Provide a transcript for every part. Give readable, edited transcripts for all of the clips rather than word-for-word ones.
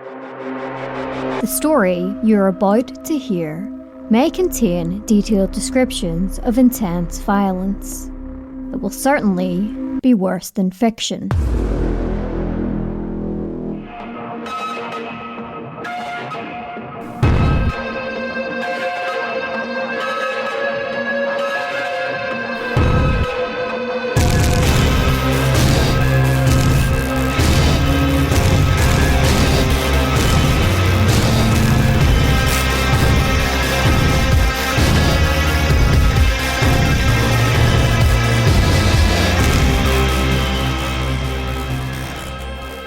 The story you're about to hear may contain detailed descriptions of intense violence. It will certainly be worse than fiction.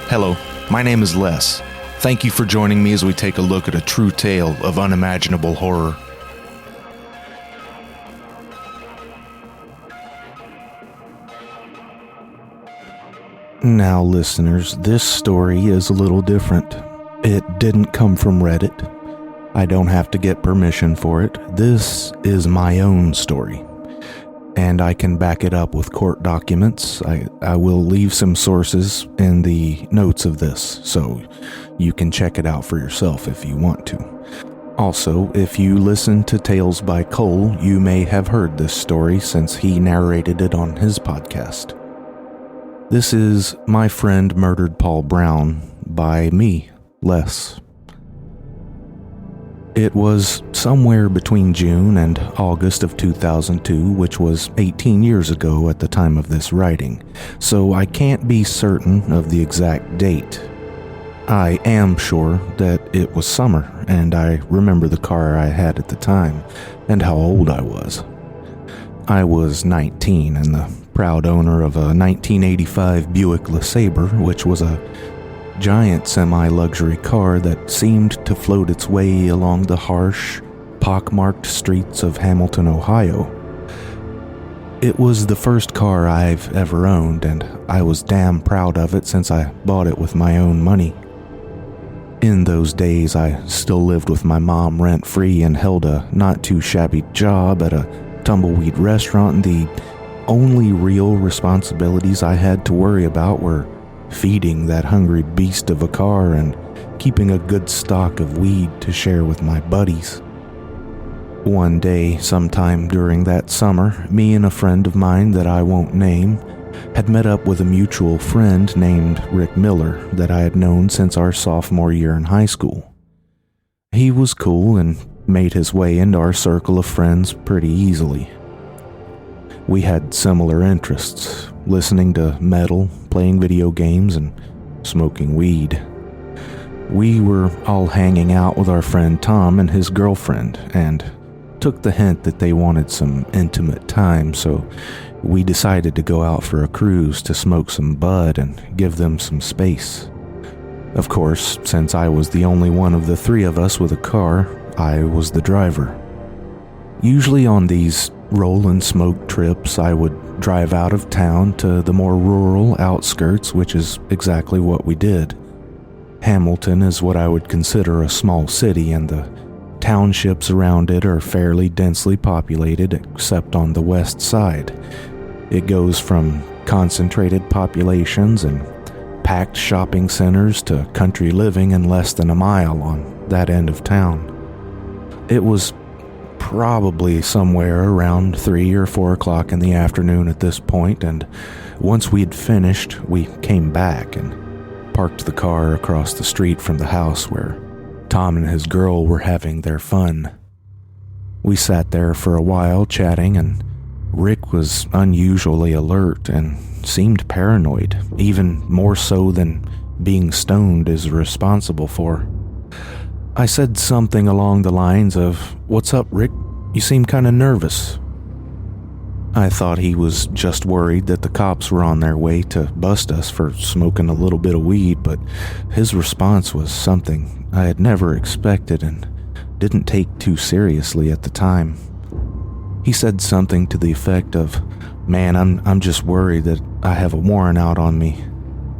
Hello, my name is Les. Thank you for joining me as we take a look at a true tale of unimaginable horror. Now, listeners, this story is a little different. It didn't come from Reddit. I don't have to get permission for it. This is my own story. And I can back it up with court documents. I will leave some sources in the notes of this, so you can check it out for yourself if you want to. Also, if you listen to Tales by Cole, you may have heard this story since he narrated it on his podcast. This is My Friend Murdered Paul Brown by me, Les. It was somewhere between June and August of 2002, which was 18 years ago at the time of this writing, so I can't be certain of the exact date. I am sure that it was summer, and I remember the car I had at the time, and how old I was. I was 19 and the proud owner of a 1985 Buick LeSabre, which was a giant semi-luxury car that seemed to float its way along the harsh, pockmarked streets of Hamilton, Ohio. It was the first car I've ever owned, and I was damn proud of it since I bought it with my own money. In those days, I still lived with my mom rent-free and held a not-too-shabby job at a tumbleweed restaurant, and the only real responsibilities I had to worry about were feeding that hungry beast of a car and keeping a good stock of weed to share with my buddies. One day, sometime during that summer, me and a friend of mine that I won't name had met up with a mutual friend named Rick Miller that I had known since our sophomore year in high school. He was cool and made his way into our circle of friends pretty easily. We had similar interests, listening to metal, playing video games, and smoking weed. We were all hanging out with our friend Tom and his girlfriend, and took the hint that they wanted some intimate time, so we decided to go out for a cruise to smoke some bud and give them some space. Of course, since I was the only one of the three of us with a car, I was the driver. Usually on these roll and smoke trips, I would drive out of town to the more rural outskirts, which is exactly what we did. Hamilton is what I would consider a small city, and the townships around it are fairly densely populated, except on the west side. It goes from concentrated populations and packed shopping centers to country living in less than a mile on that end of town. It was probably somewhere around 3 or 4 o'clock in the afternoon at this point, and once we'd finished, we came back and parked the car across the street from the house where Tom and his girl were having their fun. We sat there for a while chatting, and Rick was unusually alert and seemed paranoid, even more so than being stoned is responsible for. I said something along the lines of, "What's up, Rick? You seem kinda nervous." I thought he was just worried that the cops were on their way to bust us for smoking a little bit of weed, but his response was something I had never expected and didn't take too seriously at the time. He said something to the effect of, "Man, I'm just worried that I have a warrant out on me.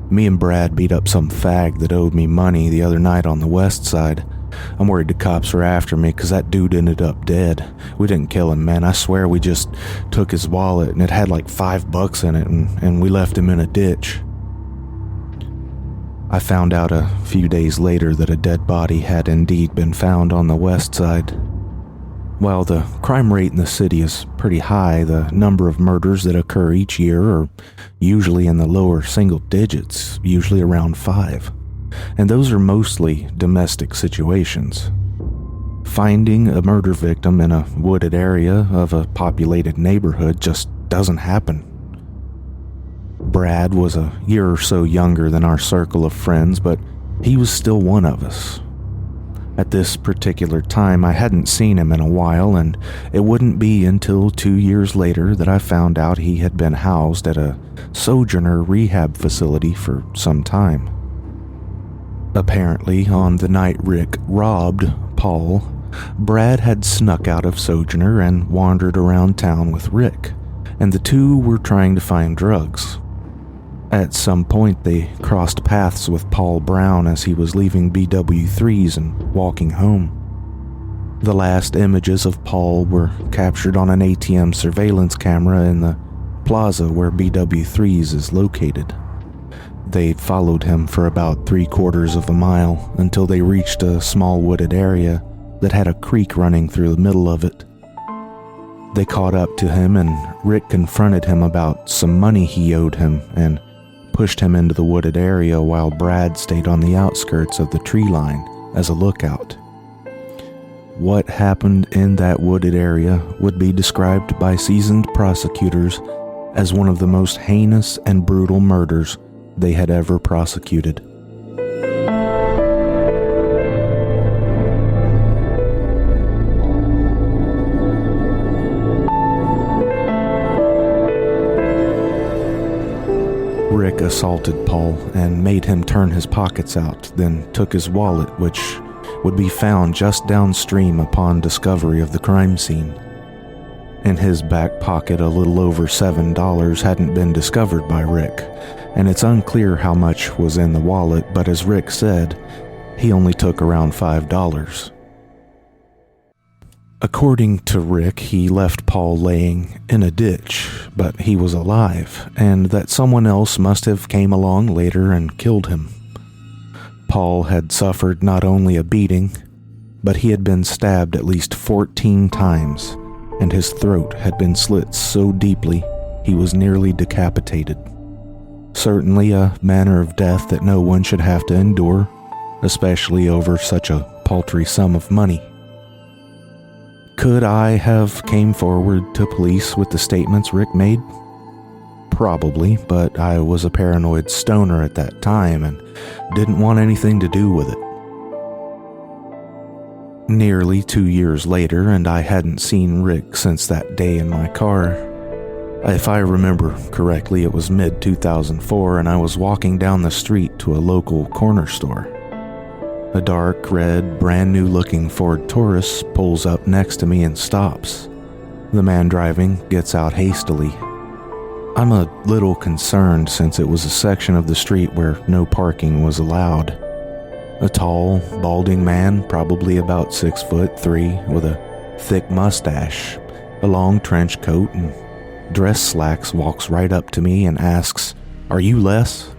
Me and Brad beat up some fag that owed me money the other night on the west side. I'm worried the cops are after me because that dude ended up dead. We didn't kill him, man. I swear we just took his wallet and it had like $5 in it, and we left him in a ditch." I found out a few days later that a dead body had indeed been found on the west side. While the crime rate in the city is pretty high, the number of murders that occur each year are usually in the lower single digits, usually around 5. And those are mostly domestic situations. Finding a murder victim in a wooded area of a populated neighborhood just doesn't happen. Brad was a year or so younger than our circle of friends, but he was still one of us. At this particular time, I hadn't seen him in a while, and it wouldn't be until 2 years later that I found out he had been housed at a Sojourner rehab facility for some time. Apparently, on the night Rick robbed Paul, Brad had snuck out of Sojourner and wandered around town with Rick, and the two were trying to find drugs. At some point, they crossed paths with Paul Brown as he was leaving BW3's and walking home. The last images of Paul were captured on an ATM surveillance camera in the plaza where BW3's is located. They followed him for about 3/4 of a mile until they reached a small wooded area that had a creek running through the middle of it. They caught up to him, and Rick confronted him about some money he owed him and pushed him into the wooded area while Brad stayed on the outskirts of the tree line as a lookout. What happened in that wooded area would be described by seasoned prosecutors as one of the most heinous and brutal murders they had ever prosecuted. Rick assaulted Paul and made him turn his pockets out, then took his wallet, which would be found just downstream upon discovery of the crime scene. In his back pocket, a little over $7 hadn't been discovered by Rick, and it's unclear how much was in the wallet, but as Rick said, he only took around $5. According to Rick, he left Paul laying in a ditch, but he was alive, and that someone else must have came along later and killed him. Paul had suffered not only a beating, but he had been stabbed at least 14 times, and his throat had been slit so deeply he was nearly decapitated. Certainly a manner of death that no one should have to endure, especially over such a paltry sum of money. Could I have came forward to police with the statements Rick made? Probably, but I was a paranoid stoner at that time and didn't want anything to do with it. Nearly 2 years later, and I hadn't seen Rick since that day in my car. If I remember correctly, it was mid-2004, and I was walking down the street to a local corner store. A dark red, brand new looking Ford Taurus pulls up next to me and stops. The man driving gets out hastily. I'm a little concerned since it was a section of the street where no parking was allowed. A tall, balding man, probably about 6'3", with a thick mustache, a long trench coat, and dress slacks walks right up to me and asks, "Are you Les?"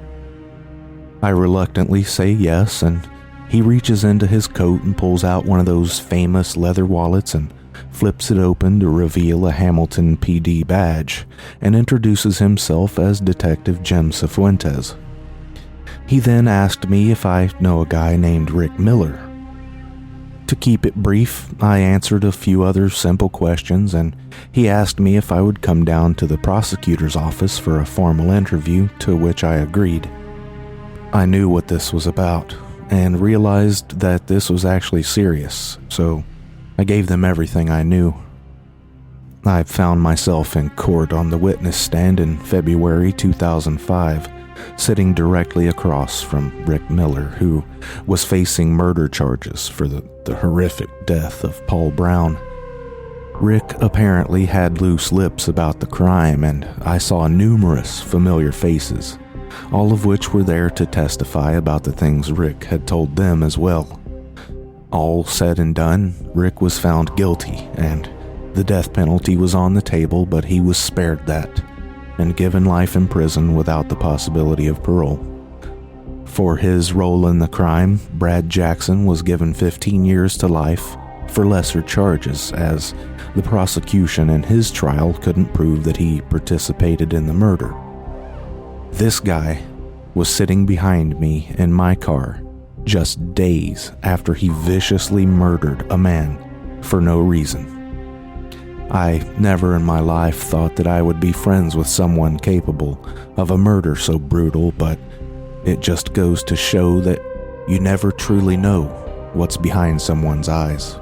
I reluctantly say yes, and he reaches into his coat and pulls out one of those famous leather wallets and flips it open to reveal a Hamilton PD badge and introduces himself as Detective Jim Cifuentes. He then asked me if I know a guy named Rick Miller. To keep it brief, I answered a few other simple questions, and he asked me if I would come down to the prosecutor's office for a formal interview, to which I agreed. I knew what this was about, and realized that this was actually serious, so I gave them everything I knew. I found myself in court on the witness stand in February 2005, sitting directly across from Rick Miller, who was facing murder charges for the horrific death of Paul Brown. Rick apparently had loose lips about the crime, and I saw numerous familiar faces, all of which were there to testify about the things Rick had told them as well. All said and done, Rick was found guilty, and the death penalty was on the table, but he was spared that, and given life in prison without the possibility of parole. For his role in the crime, Brad Jackson was given 15 years to life for lesser charges, as the prosecution in his trial couldn't prove that he participated in the murder. This guy was sitting behind me in my car just days after he viciously murdered a man for no reason. I never in my life thought that I would be friends with someone capable of a murder so brutal, but it just goes to show that you never truly know what's behind someone's eyes.